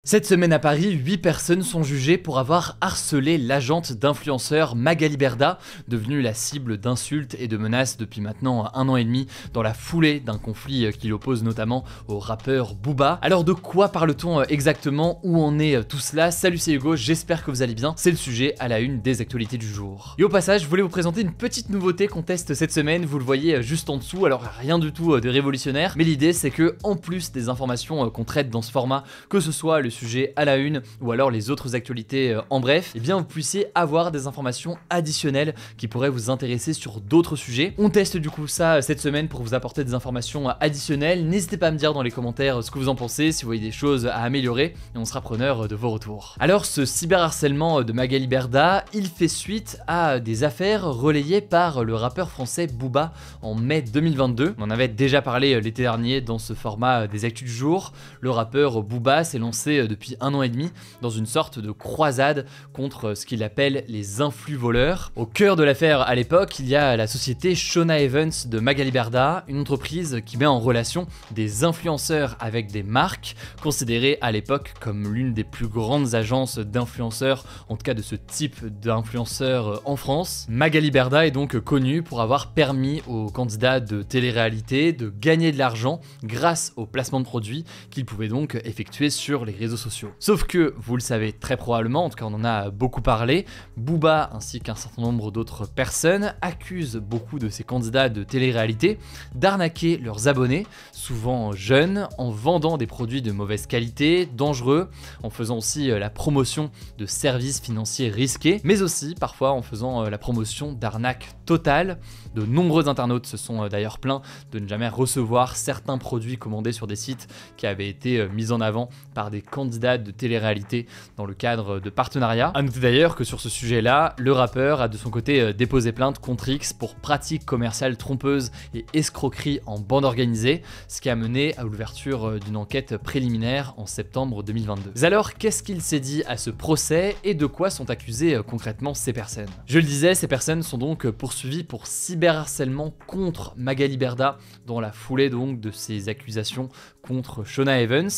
Cette semaine à Paris, 8 personnes sont jugées pour avoir harcelé l'agente d'influenceur Magali Berda, devenue la cible d'insultes et de menaces depuis maintenant 1 an et demi dans la foulée d'un conflit qui l'oppose notamment au rappeur Booba. Alors de quoi parle-t-on exactement? Où en est tout cela? Salut, c'est Hugo, j'espère que vous allez bien. C'est le sujet à la une des actualités du jour. Et au passage, je voulais vous présenter une petite nouveauté qu'on teste cette semaine, vous le voyez juste en dessous, alors rien du tout de révolutionnaire, mais l'idée c'est que en plus des informations qu'on traite dans ce format, que ce soit le sujet à la une ou alors les autres actualités en bref, et bien vous puissiez avoir des informations additionnelles qui pourraient vous intéresser sur d'autres sujets. On teste du coup ça cette semaine pour vous apporter des informations additionnelles. N'hésitez pas à me dire dans les commentaires ce que vous en pensez, si vous voyez des choses à améliorer, et on sera preneur de vos retours. Alors ce cyberharcèlement de Magali Berda, il fait suite à des affaires relayées par le rappeur français Booba en mai 2022. On en avait déjà parlé l'été dernier dans ce format des actus du jour. Le rappeur Booba s'est lancé depuis 1 an et demi dans une sorte de croisade contre ce qu'il appelle les influx voleurs. Au cœur de l'affaire à l'époque, il y a la société Shona Evans de Magali Berda, une entreprise qui met en relation des influenceurs avec des marques, considérées à l'époque comme l'une des plus grandes agences d'influenceurs, en tout cas de ce type d'influenceurs en France. Magali Berda est donc connue pour avoir permis aux candidats de télé-réalité de gagner de l'argent grâce au placement de produits qu'ils pouvaient donc effectuer sur les réseaux sociaux. Sauf que, vous le savez très probablement, en tout cas on en a beaucoup parlé, Booba ainsi qu'un certain nombre d'autres personnes accusent beaucoup de ces candidats de télé-réalité d'arnaquer leurs abonnés, souvent jeunes, en vendant des produits de mauvaise qualité, dangereux, en faisant aussi la promotion de services financiers risqués, mais aussi parfois en faisant la promotion d'arnaques totales. De nombreux internautes se sont d'ailleurs plaints de ne jamais recevoir certains produits commandés sur des sites qui avaient été mis en avant par des candidats de télé-réalité dans le cadre de partenariats. A noter d'ailleurs que sur ce sujet-là, le rappeur a de son côté déposé plainte contre X pour pratiques commerciales trompeuses et escroqueries en bande organisée, ce qui a mené à l'ouverture d'une enquête préliminaire en septembre 2022. Mais alors, qu'est-ce qu'il s'est dit à ce procès et de quoi sont accusées concrètement ces personnes? Je le disais, ces personnes sont donc poursuivies pour cyberharcèlement contre Magali Berda dans la foulée donc de ces accusations contre Shona Evans.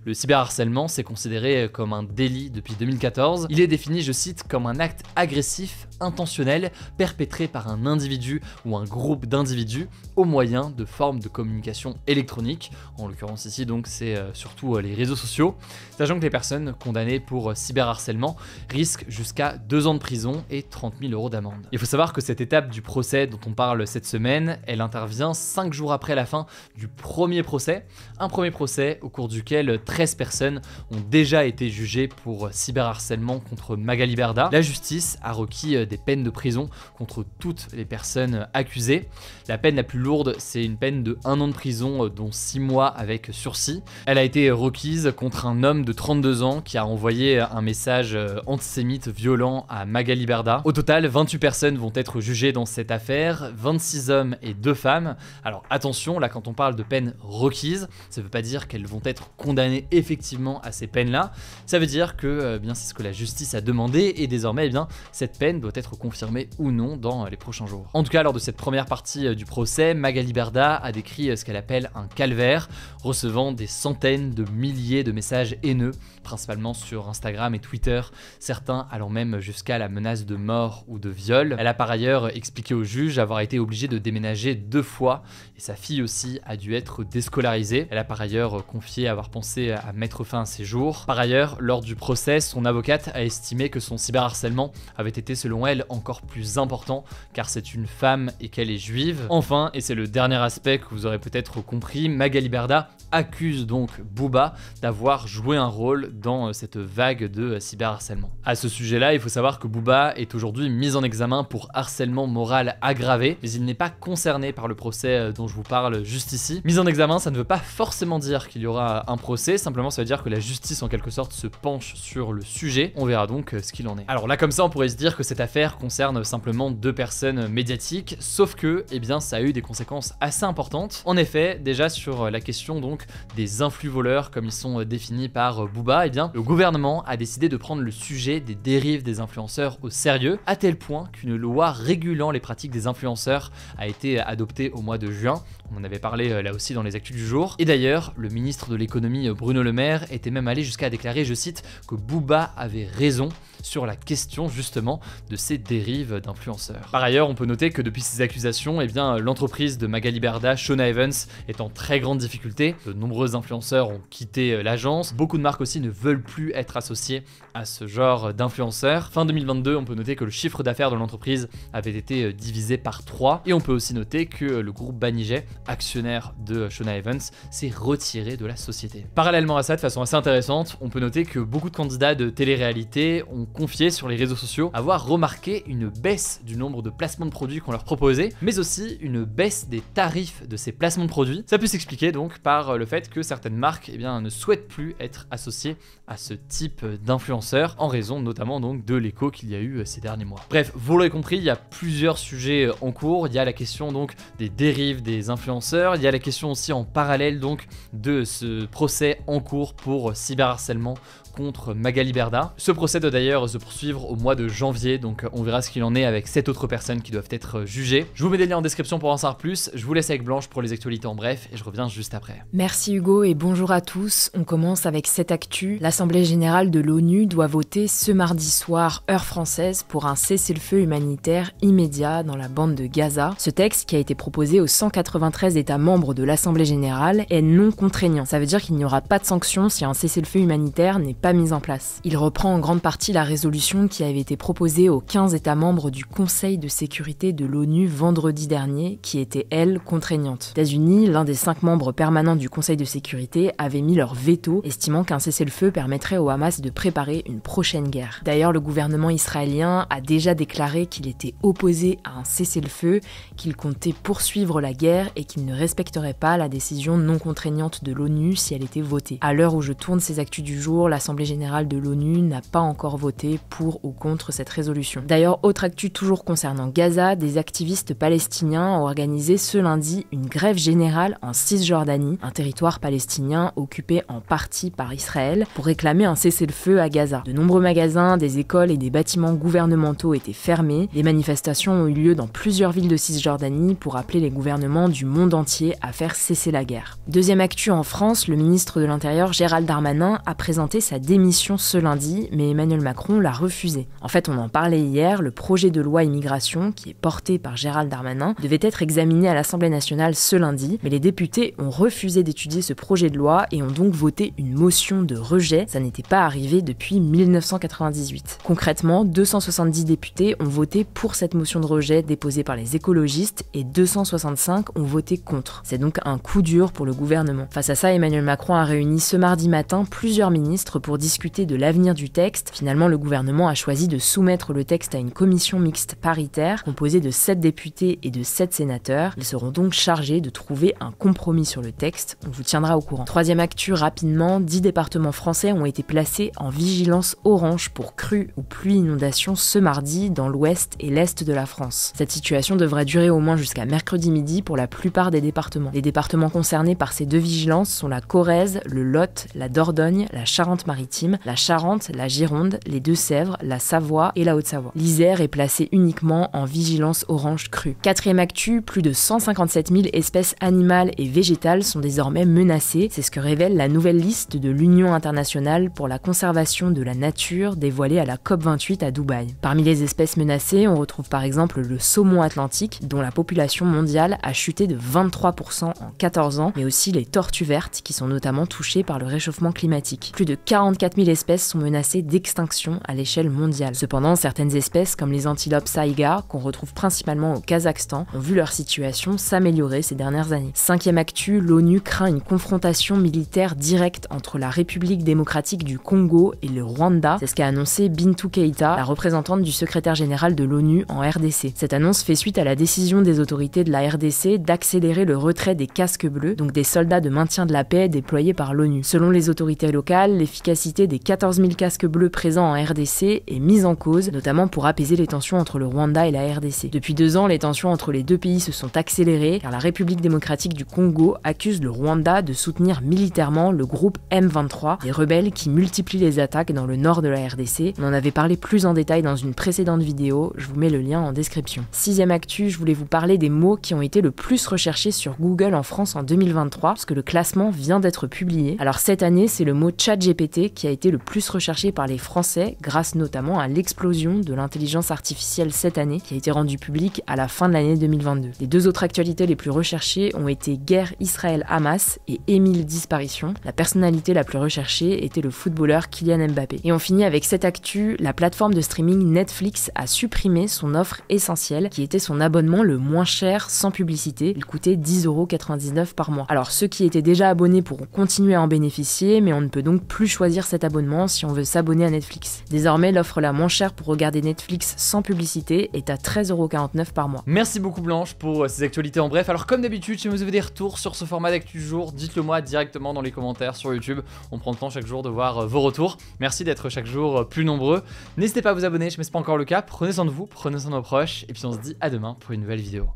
Le cyberharcèlement, c'est considéré comme un délit depuis 2014. Il est défini, je cite, comme un acte agressif, intentionnel, perpétré par un individu ou un groupe d'individus au moyen de formes de communication électronique. En l'occurrence ici, donc, c'est surtout les réseaux sociaux. Sachant que les personnes condamnées pour cyberharcèlement risquent jusqu'à 2 ans de prison et 30 000 € d'amende. Il faut savoir que cette étape du procès dont on parle cette semaine, elle intervient 5 jours après la fin du premier procès. Un premier procès au cours duquel 13 personnes ont déjà été jugées pour cyberharcèlement contre Magali Berda. La justice a requis des peines de prison contre toutes les personnes accusées. La peine la plus lourde, c'est une peine de 1 an de prison, dont 6 mois avec sursis. Elle a été requise contre un homme de 32 ans qui a envoyé un message antisémite violent à Magali Berda. Au total, 28 personnes vont être jugées dans cette affaire, 26 hommes et 2 femmes. Alors attention, là quand on parle de peines requises, ça ne veut pas dire qu'elles vont être condamnées effectivement à ces peines-là. Ça veut dire que bien c'est ce que la justice a demandé et désormais bien cette peine doit être confirmée ou non dans les prochains jours. En tout cas, lors de cette première partie du procès, Magali Berda a décrit ce qu'elle appelle un calvaire, recevant des centaines de milliers de messages haineux, principalement sur Instagram et Twitter, certains allant même jusqu'à la menace de mort ou de viol. Elle a par ailleurs expliqué au juge avoir été obligée de déménager 2 fois et sa fille aussi a dû être déscolarisée. Elle a par ailleurs confié avoir pensé à mettre fin à ses jours. Par ailleurs, lors du procès, son avocate a estimé que son cyberharcèlement avait été selon elle encore plus important car c'est une femme et qu'elle est juive. Enfin, et c'est le dernier aspect que vous aurez peut-être compris, Magali Berda accuse donc Booba d'avoir joué un rôle dans cette vague de cyberharcèlement. À ce sujet-là, il faut savoir que Booba est aujourd'hui mis en examen pour harcèlement moral aggravé, mais il n'est pas concerné par le procès dont je vous parle juste ici. Mise en examen, ça ne veut pas forcément dire qu'il y aura un procès, simplement ça veut dire que la justice en quelque sorte se penche sur le sujet. On verra donc ce qu'il en est. Alors là comme ça on pourrait se dire que cette affaire concerne simplement 2 personnes médiatiques, sauf que eh bien ça a eu des conséquences assez importantes. En effet, déjà sur la question donc des influx voleurs comme ils sont définis par Booba, eh bien le gouvernement a décidé de prendre le sujet des dérives des influenceurs au sérieux, à tel point qu'une loi régulant les pratiques des influenceurs a été adoptée au mois de juin. On en avait parlé là aussi dans les actus du jour. Et d'ailleurs, D'ailleurs, le ministre de l'économie Bruno Le Maire était même allé jusqu'à déclarer, je cite, que Booba avait raison sur la question justement de ces dérives d'influenceurs. Par ailleurs, on peut noter que depuis ces accusations, l'entreprise de Magali Berda, Shona Evans, est en très grande difficulté. De nombreux influenceurs ont quitté l'agence. Beaucoup de marques aussi ne veulent plus être associées à ce genre d'influenceurs. Fin 2022, on peut noter que le chiffre d'affaires de l'entreprise avait été divisé par 3. Et on peut aussi noter que le groupe Banijay, actionnaire de Shona Evans, s'est retiré de la société. Parallèlement à ça, de façon assez intéressante, on peut noter que beaucoup de candidats de télé-réalité ont confié sur les réseaux sociaux avoir remarqué une baisse du nombre de placements de produits qu'on leur proposait, mais aussi une baisse des tarifs de ces placements de produits. Ça peut s'expliquer donc par le fait que certaines marques ne souhaitent plus être associées à ce type d'influenceurs, en raison notamment donc de l'écho qu'il y a eu ces derniers mois. Bref, vous l'aurez compris, il y a plusieurs sujets en cours. Il y a la question donc des dérives des influenceurs, il y a la question aussi en parallèle donc de ce procès en cours pour cyberharcèlement contre Magali Berda. Ce procès doit d'ailleurs se poursuivre au mois de janvier, donc on verra ce qu'il en est avec 7 autres personnes qui doivent être jugées. Je vous mets des liens en description pour en savoir plus, je vous laisse avec Blanche pour les actualités en bref, et je reviens juste après. Merci Hugo et bonjour à tous. On commence avec cette actu. L'Assemblée générale de l'ONU doit voter ce mardi soir, heure française, pour un cessez-le-feu humanitaire immédiat dans la bande de Gaza. Ce texte, qui a été proposé aux 193 États membres de l'Assemblée générale, est non contraignant. Ça veut dire qu'il n'y aura pas de sanctions si un cessez-le-feu humanitaire n'est pas mise en place. Il reprend en grande partie la résolution qui avait été proposée aux 15 États membres du Conseil de sécurité de l'ONU vendredi dernier, qui était, elle, contraignante. Les États-Unis, l'un des 5 membres permanents du Conseil de sécurité, avait mis leur veto, estimant qu'un cessez-le-feu permettrait au Hamas de préparer une prochaine guerre. D'ailleurs, le gouvernement israélien a déjà déclaré qu'il était opposé à un cessez-le-feu, qu'il comptait poursuivre la guerre et qu'il ne respecterait pas la décision non contraignante de l'ONU si elle était votée. À l'heure où je tourne ces actus du jour, l'Assemblée générale de l'ONU n'a pas encore voté pour ou contre cette résolution. D'ailleurs, autre actu toujours concernant Gaza, des activistes palestiniens ont organisé ce lundi une grève générale en Cisjordanie, un territoire palestinien occupé en partie par Israël, pour réclamer un cessez-le-feu à Gaza. De nombreux magasins, des écoles et des bâtiments gouvernementaux étaient fermés. Des manifestations ont eu lieu dans plusieurs villes de Cisjordanie pour appeler les gouvernements du monde entier à faire cesser la guerre. Deuxième actu en France, le ministre de l'Intérieur Gérald Darmanin a présenté sa démission ce lundi, mais Emmanuel Macron l'a refusé. En fait, on en parlait hier, le projet de loi immigration, qui est porté par Gérald Darmanin, devait être examiné à l'Assemblée nationale ce lundi, mais les députés ont refusé d'étudier ce projet de loi et ont donc voté une motion de rejet. Ça n'était pas arrivé depuis 1998. Concrètement, 270 députés ont voté pour cette motion de rejet déposée par les écologistes et 265 ont voté contre. C'est donc un coup dur pour le gouvernement. Face à ça, Emmanuel Macron a réuni ce mardi matin plusieurs ministres pour discuter de l'avenir du texte. Finalement, le gouvernement a choisi de soumettre le texte à une commission mixte paritaire composée de 7 députés et de 7 sénateurs. Ils seront donc chargés de trouver un compromis sur le texte. On vous tiendra au courant. Troisième actu, rapidement, 10 départements français ont été placés en vigilance orange pour crues ou pluies inondations ce mardi dans l'ouest et l'est de la France. Cette situation devrait durer au moins jusqu'à mercredi midi pour la plupart des départements. Les départements concernés par ces 2 vigilances sont la Corrèze, le Lot, la Dordogne, la Charente-Maritime, la Charente, la Gironde, les Deux-Sèvres, la Savoie et la Haute-Savoie. L'Isère est placée uniquement en vigilance orange crue. Quatrième actu, plus de 157 000 espèces animales et végétales sont désormais menacées. C'est ce que révèle la nouvelle liste de l'Union internationale pour la conservation de la nature dévoilée à la COP28 à Dubaï. Parmi les espèces menacées, on retrouve par exemple le saumon atlantique, dont la population mondiale a chuté de 23% en 14 ans, mais aussi les tortues vertes, qui sont notamment touchées par le réchauffement climatique. Plus de 44 000 espèces sont menacées d'extinction à l'échelle mondiale. Cependant, certaines espèces, comme les antilopes saïga, qu'on retrouve principalement au Kazakhstan, ont vu leur situation s'améliorer ces dernières années. Cinquième actu, l'ONU craint une confrontation militaire directe entre la République démocratique du Congo et le Rwanda. C'est ce qu'a annoncé Bintou Keïta, la représentante du secrétaire général de l'ONU en RDC. Cette annonce fait suite à la décision des autorités de la RDC d'accélérer le retrait des casques bleus, donc des soldats de maintien de la paix déployés par l'ONU. Selon les autorités locales, l'efficacité des 14 000 casques bleus présents en RDC est mise en cause, notamment pour apaiser les tensions entre le Rwanda et la RDC. Depuis 2 ans, les tensions entre les deux pays se sont accélérées, car la République démocratique du Congo accuse le Rwanda de soutenir militairement le groupe M23, des rebelles qui multiplient les attaques dans le nord de la RDC. On en avait parlé plus en détail dans une précédente vidéo, je vous mets le lien en description. Sixième actu, je voulais vous parler des mots qui ont été le plus recherchés sur Google en France en 2023. parce que le classement vient d'être publié. Alors cette année, c'est le mot ChatGPT qui a été le plus recherché par les Français, grâce notamment à l'explosion de l'intelligence artificielle cette année, qui a été rendue publique à la fin de l'année 2022. Les deux autres actualités les plus recherchées ont été guerre Israël-Hamas et Émile disparition. La personnalité la plus recherchée était le footballeur Kylian Mbappé. Et on finit avec cette actu, la plateforme de streaming Netflix a supprimé son offre essentielle, qui était son abonnement le moins cher sans publicité. Il coûtait 10,99€ par mois. Alors ceux qui étaient déjà abonnés pourront continuer à en bénéficier, mais on ne peut donc plus choisir cet abonnement si on veut s'abonner à Netflix. Désormais, l'offre la moins chère pour regarder Netflix sans publicité est à 13,49€ par mois. Merci beaucoup Blanche pour ces actualités en bref. Alors comme d'habitude, si vous avez des retours sur ce format d'actu du jour, dites-le moi directement dans les commentaires sur YouTube. On prend le temps chaque jour de voir vos retours. Merci d'être chaque jour plus nombreux. N'hésitez pas à vous abonner, mais c'est pas encore le cas. Prenez soin de vous, prenez soin de vos proches, et puis on se dit à demain pour une nouvelle vidéo.